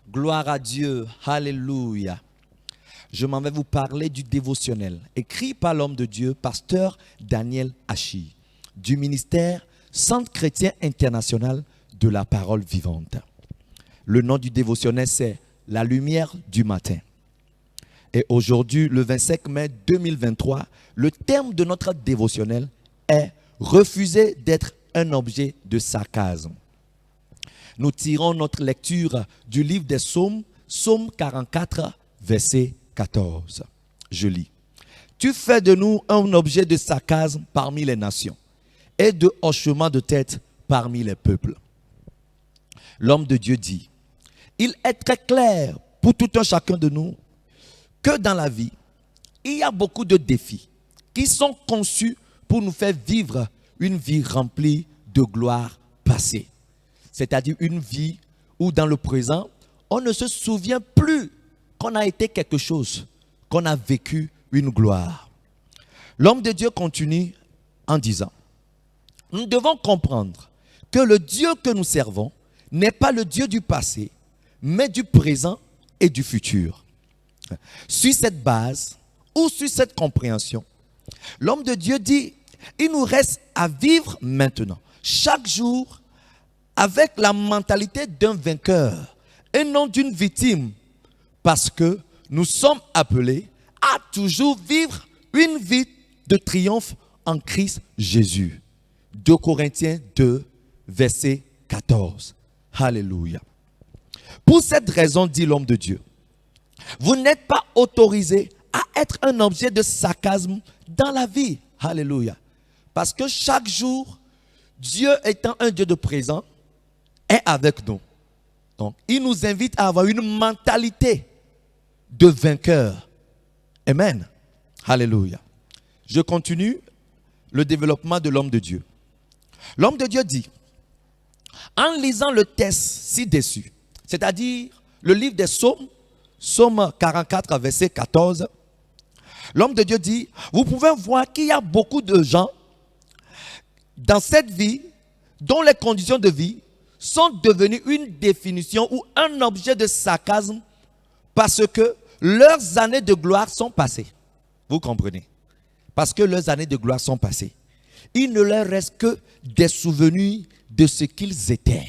Gloire à Dieu, alléluia. Je m'en vais vous parler du dévotionnel, écrit par l'homme de Dieu, pasteur Daniel Hachi, du ministère Centre chrétien international de la parole vivante. Le nom du dévotionnel, c'est La lumière du matin. Et aujourd'hui, le 25 mai 2023, le thème de notre dévotionnel est « Refuser d'être un objet de sarcasme ». Nous tirons notre lecture du livre des Psaumes, Psaume 44, verset 14. Je lis. « Tu fais de nous un objet de sarcasme parmi les nations et de hochement de tête parmi les peuples. » L'homme de Dieu dit, « Il est très clair pour tout un chacun de nous que dans la vie, il y a beaucoup de défis qui sont conçus pour nous faire vivre une vie remplie de gloire passée. C'est-à-dire une vie où dans le présent, on ne se souvient plus qu'on a été quelque chose, qu'on a vécu une gloire. » L'homme de Dieu continue en disant, « Nous devons comprendre que le Dieu que nous servons n'est pas le Dieu du passé, mais du présent et du futur. » Sur cette base ou sur cette compréhension, l'homme de Dieu dit, il nous reste à vivre maintenant, chaque jour, avec la mentalité d'un vainqueur et non d'une victime, parce que nous sommes appelés à toujours vivre une vie de triomphe en Christ Jésus. 2 Corinthiens 2, verset 14. Alléluia. Pour cette raison, dit l'homme de Dieu, vous n'êtes pas autorisé à être un objet de sarcasme dans la vie. Alléluia. Parce que chaque jour, Dieu étant un Dieu de présent, est avec nous. Donc, il nous invite à avoir une mentalité de vainqueur. Amen. Alléluia. Je continue le développement de l'homme de Dieu. L'homme de Dieu dit, en lisant le texte ci-dessus, c'est-à-dire le livre des Psaumes, Psaume 44, verset 14, l'homme de Dieu dit, vous pouvez voir qu'il y a beaucoup de gens dans cette vie dont les conditions de vie sont devenues une définition ou un objet de sarcasme parce que leurs années de gloire sont passées. Vous comprenez? Parce que leurs années de gloire sont passées. Il ne leur reste que des souvenirs de ce qu'ils étaient.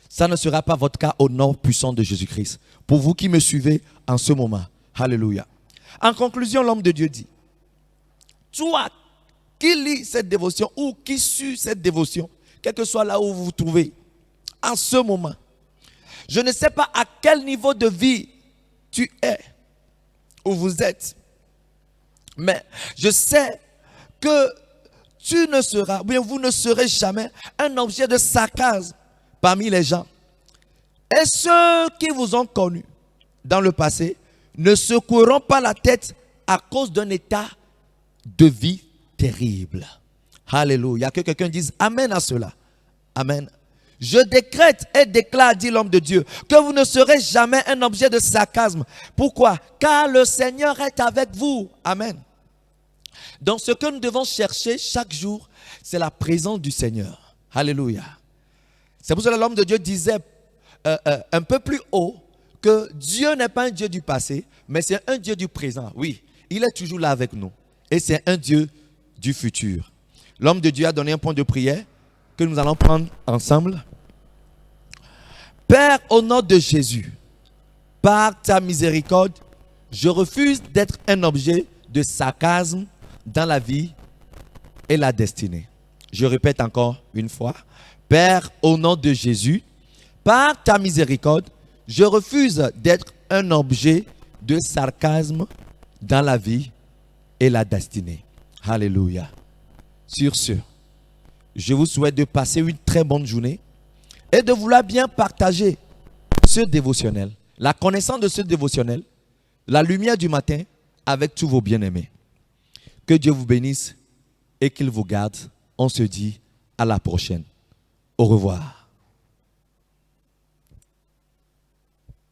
Ça ne sera pas votre cas au nom puissant de Jésus-Christ. Pour vous qui me suivez en ce moment. Alléluia. En conclusion, l'homme de Dieu dit, toi qui lis cette dévotion ou qui suit cette dévotion, quel que soit là où vous vous trouvez, en ce moment, je ne sais pas à quel niveau de vie tu es, où vous êtes, mais je sais que tu ne seras, bien vous ne serez jamais un objet de sarcasme parmi les gens. Et ceux qui vous ont connus dans le passé ne secoueront pas la tête à cause d'un état de vie terrible. Alléluia. Que quelqu'un dise Amen à cela. Amen. Je décrète et déclare, dit l'homme de Dieu, que vous ne serez jamais un objet de sarcasme. Pourquoi? Car le Seigneur est avec vous. Amen. Donc ce que nous devons chercher chaque jour, c'est la présence du Seigneur. Alléluia. C'est pour cela que l'homme de Dieu disait un peu plus haut que Dieu n'est pas un Dieu du passé, mais c'est un Dieu du présent. Oui, il est toujours là avec nous. Et c'est un Dieu du futur. L'homme de Dieu a donné un point de prière que nous allons prendre ensemble. Père, au nom de Jésus, par ta miséricorde, je refuse d'être un objet de sarcasme dans la vie et la destinée. Je répète encore une fois. Père, au nom de Jésus, par ta miséricorde, je refuse d'être un objet de sarcasme dans la vie et la destinée. Alléluia. Sur ce, je vous souhaite de passer une très bonne journée et de vouloir bien partager ce dévotionnel, la connaissance de ce dévotionnel, la lumière du matin avec tous vos bien-aimés. Que Dieu vous bénisse et qu'il vous garde. On se dit à la prochaine. Au revoir.